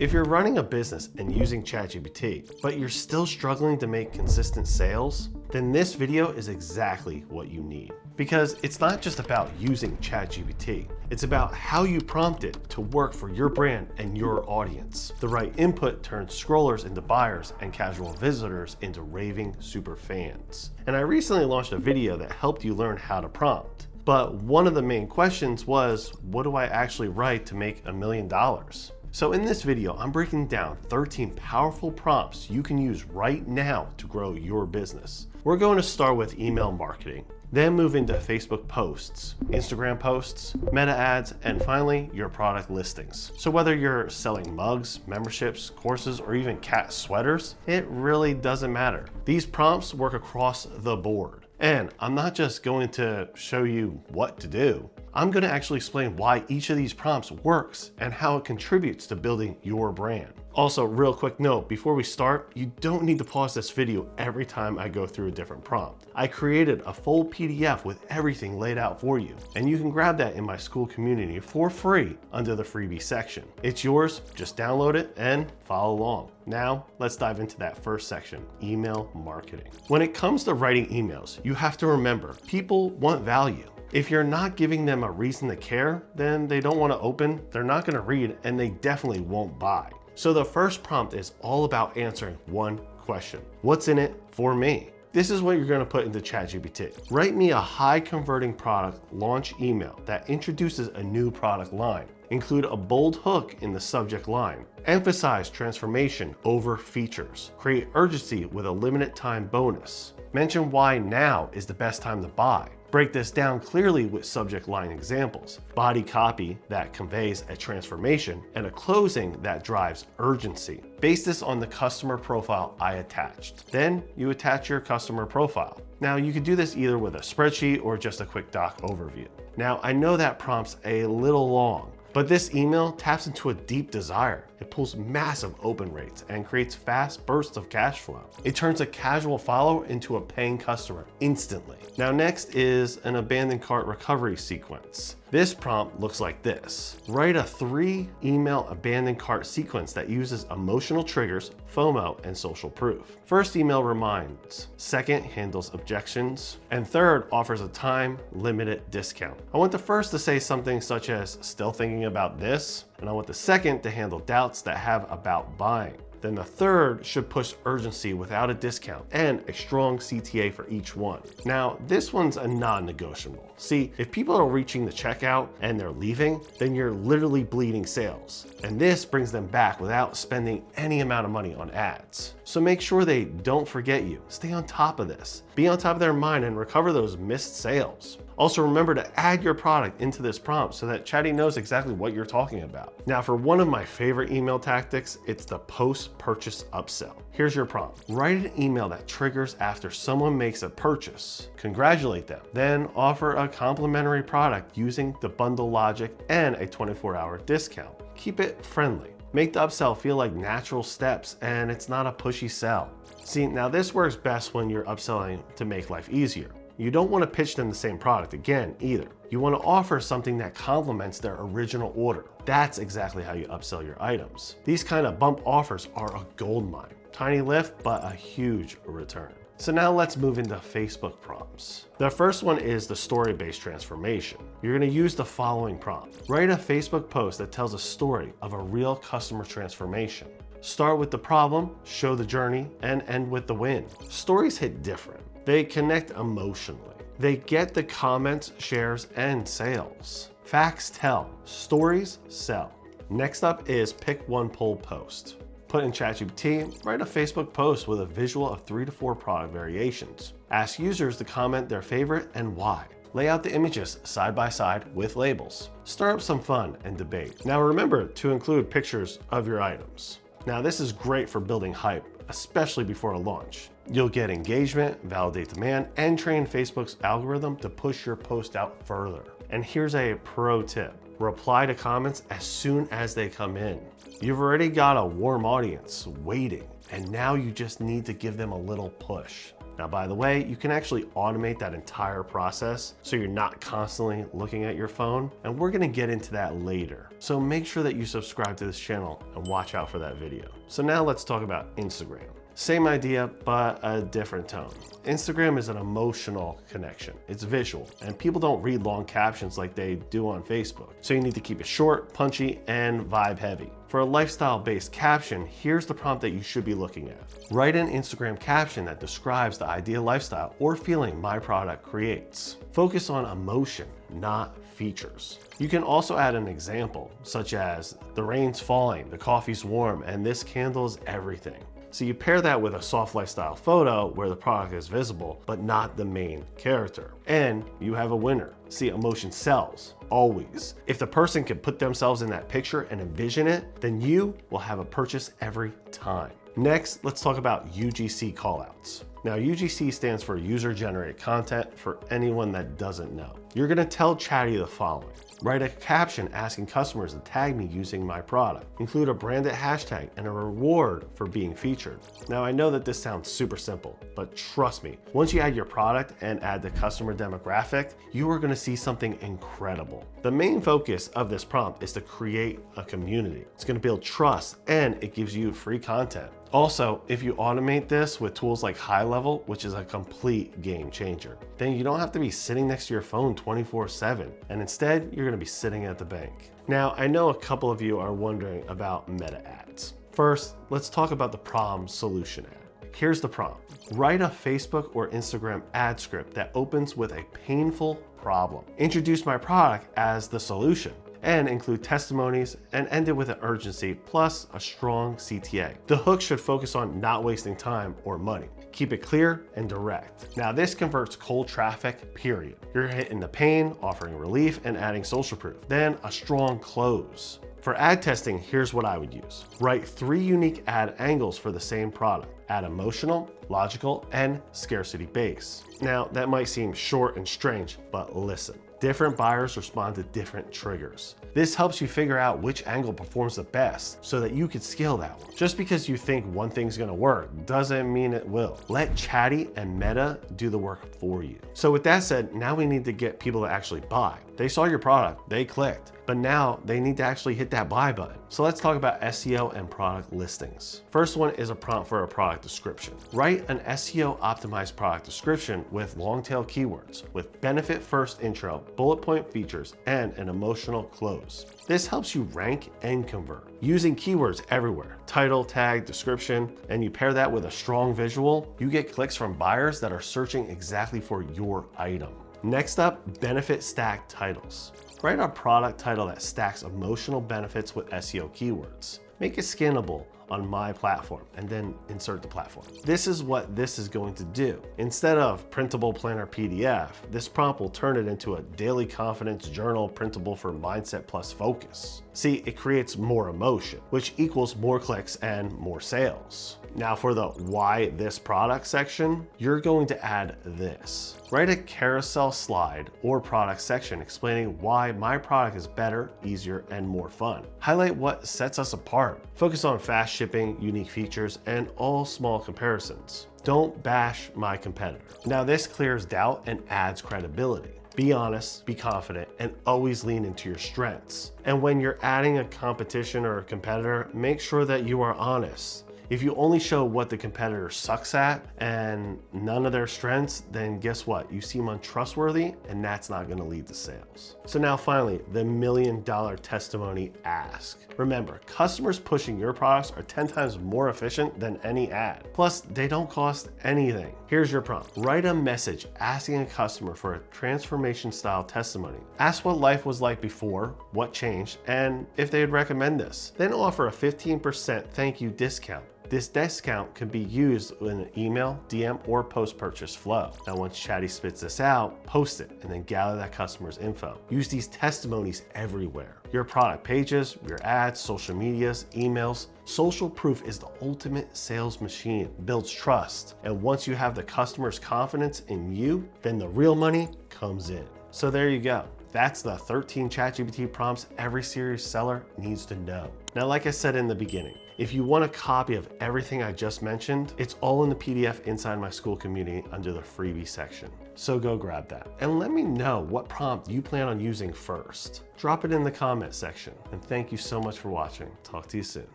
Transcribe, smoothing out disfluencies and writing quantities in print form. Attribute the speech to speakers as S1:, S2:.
S1: If you're running a business and using ChatGPT, but you're still struggling to make consistent sales, then this video is exactly what you need. Because it's not just about using ChatGPT, it's about how you prompt it to work for your brand and your audience. The right input turns scrollers into buyers and casual visitors into raving super fans. And I recently launched a video that helped you learn how to prompt. But one of the main questions was, what do I actually write to make $1 million? So in this video, I'm breaking down 13 powerful prompts you can use right now to grow your business. We're going to start with email marketing, then move into Facebook posts, Instagram posts, meta ads, and finally, your product listings. So whether you're selling mugs, memberships, courses, or even cat sweaters, it really doesn't matter. These prompts work across the board. And I'm not just going to show you what to do. I'm going to actually explain why each of these prompts works and how it contributes to building your brand. Also, real quick note, before we start, you don't need to pause this video every time I go through a different prompt. I created a full PDF with everything laid out for you, and you can grab that in my school community for free under the freebie section. It's yours, just download it and follow along. Now, let's dive into that first section, email marketing. When it comes to writing emails, you have to remember, people want value. If you're not giving them a reason to care, then they don't want to open, they're not going to read, and they definitely won't buy. So the first prompt is all about answering one question. What's in it for me? This is what you're going to put into ChatGPT. Write me a high converting product launch email that introduces a new product line. Include a bold hook in the subject line. Emphasize transformation over features. Create urgency with a limited time bonus. Mention why now is the best time to buy. Break this down clearly with subject line examples, body copy that conveys a transformation, and a closing that drives urgency. Base this on the customer profile I attached. Then you attach your customer profile. Now you can do this either with a spreadsheet or just a quick doc overview. Now I know that prompt's a little long, but this email taps into a deep desire. It pulls massive open rates and creates fast bursts of cash flow. It turns a casual follower into a paying customer instantly. Now next is an abandoned cart recovery sequence. This prompt looks like this. Write a 3 email abandoned cart sequence that uses emotional triggers, FOMO, and social proof. First email reminds, second handles objections, and third offers a time-limited discount. I want the first to say something such as, still thinking about this, and I want the second to handle doubts that have about buying. Then the third should push urgency without a discount and a strong CTA for each one. Now, this one's a non-negotiable. See, if people are reaching the checkout and they're leaving, then you're literally bleeding sales. And this brings them back without spending any amount of money on ads. So make sure they don't forget you. Stay on top of this. Be on top of their mind and recover those missed sales. Also remember to add your product into this prompt so that Chatty knows exactly what you're talking about. Now for one of my favorite email tactics, it's the post-purchase upsell. Here's your prompt. Write an email that triggers after someone makes a purchase. Congratulate them. Then offer a complimentary product using the bundle logic and a 24-hour discount. Keep it friendly. Make the upsell feel like natural steps and it's not a pushy sell. See, now this works best when you're upselling to make life easier. You don't want to pitch them the same product again either. You want to offer something that complements their original order. That's exactly how you upsell your items. These kind of bump offers are a goldmine. Tiny lift, but a huge return. So now let's move into Facebook prompts. The first one is the story-based transformation. You're going to use the following prompt. Write a Facebook post that tells a story of a real customer transformation. Start with the problem, show the journey, and end with the win. Stories hit different. They connect emotionally. They get the comments, shares, and sales. Facts tell, stories sell. Next up is pick one poll post. Put in ChatGPT, write a Facebook post with a visual of 3 to 4 product variations. Ask users to comment their favorite and why. Lay out the images side by side with labels. Stir up some fun and debate. Now remember to include pictures of your items. Now this is great for building hype, especially before a launch. You'll get engagement, validate demand, and train Facebook's algorithm to push your post out further. And here's a pro tip. Reply to comments as soon as they come in. You've already got a warm audience waiting, and now you just need to give them a little push. Now, by the way, you can actually automate that entire process so you're not constantly looking at your phone, and we're gonna get into that later. So make sure that you subscribe to this channel and watch out for that video. So now let's talk about Instagram. Same idea, but a different tone. Instagram is an emotional connection. It's visual, and people don't read long captions like they do on Facebook. So you need to keep it short, punchy, and vibe heavy. For a lifestyle-based caption, here's the prompt that you should be looking at. Write an Instagram caption that describes the ideal lifestyle or feeling my product creates. Focus on emotion, not features. You can also add an example, such as the rain's falling, the coffee's warm, and this candle is everything. So you pair that with a soft lifestyle photo where the product is visible, but not the main character. And you have a winner. See, emotion sells, always. If the person can put themselves in that picture and envision it, then you will have a purchase every time. Next, let's talk about UGC callouts. Now, UGC stands for user-generated content for anyone that doesn't know. You're gonna tell Chatty the following. Write a caption asking customers to tag me using my product. Include a branded hashtag and a reward for being featured. Now, I know that this sounds super simple, but trust me, once you add your product and add the customer demographic, you are gonna see something incredible. The main focus of this prompt is to create a community. It's gonna build trust, and it gives you free content. Also, if you automate this with tools like High Level, which is a complete game changer, then you don't have to be sitting next to your phone 24/7, and instead you're gonna be sitting at the bank. Now, I know a couple of you are wondering about meta ads. First, let's talk about the problem solution ad. Here's the prompt. Write a Facebook or Instagram ad script that opens with a painful problem. Introduce my product as the solution, and include testimonies, and end it with an urgency plus a strong CTA. The hook should focus on not wasting time or money. Keep it clear and direct. Now, this converts cold traffic, period. You're hitting the pain, offering relief, and adding social proof. Then a strong close. For ad testing, here's what I would use. Write 3 unique ad angles for the same product. Add emotional, logical, and scarcity base. Now, that might seem short and strange, but listen. Different buyers respond to different triggers. This helps you figure out which angle performs the best so that you can scale that one. Just because you think one thing's gonna work doesn't mean it will. Let Chatty and Meta do the work for you. So with that said, now we need to get people to actually buy. They saw your product, they clicked, but now they need to actually hit that buy button. So let's talk about SEO and product listings. First one is a prompt for a product description. Write an SEO optimized product description with long tail keywords, with benefit first intro, bullet point features, and an emotional close. This helps you rank and convert. Using keywords everywhere, title, tag, description, and you pair that with a strong visual, you get clicks from buyers that are searching exactly for your item. Next up, benefit stack titles. Write a product title that stacks emotional benefits with SEO keywords. Make it scannable on my platform and then insert the platform. This is what this is going to do. Instead of printable planner PDF, this prompt will turn it into a daily confidence journal printable for mindset plus focus. See, it creates more emotion, which equals more clicks and more sales. Now for the why this product section, you're going to add this. Write a carousel slide or product section explaining why my product is better, easier, and more fun. Highlight what sets us apart. Focus on fast shipping, unique features, and all small comparisons. Don't bash my competitor. Now this clears doubt and adds credibility. Be honest, be confident, and always lean into your strengths. And when you're adding a competition or a competitor, make sure that you are honest. If you only show what the competitor sucks at and none of their strengths, then guess what? You seem untrustworthy, and that's not gonna lead to sales. So now finally, the $1 million testimony ask. Remember, customers pushing your products are 10 times more efficient than any ad. Plus, they don't cost anything. Here's your prompt. Write a message asking a customer for a transformation style testimony. Ask what life was like before, what changed, and if they'd recommend this. Then offer a 15% thank you discount. This discount can be used in an email, DM, or post-purchase flow. Now, once Chatty spits this out, post it, and then gather that customer's info. Use these testimonies everywhere. Your product pages, your ads, social medias, emails. Social proof is the ultimate sales machine. It builds trust. And once you have the customer's confidence in you, then the real money comes in. So there you go. That's the 13 ChatGPT prompts every serious seller needs to know. Now, like I said in the beginning, if you want a copy of everything I just mentioned, it's all in the PDF inside my school community under the freebie section. So go grab that. And let me know what prompt you plan on using first. Drop it in the comment section. And thank you so much for watching. Talk to you soon.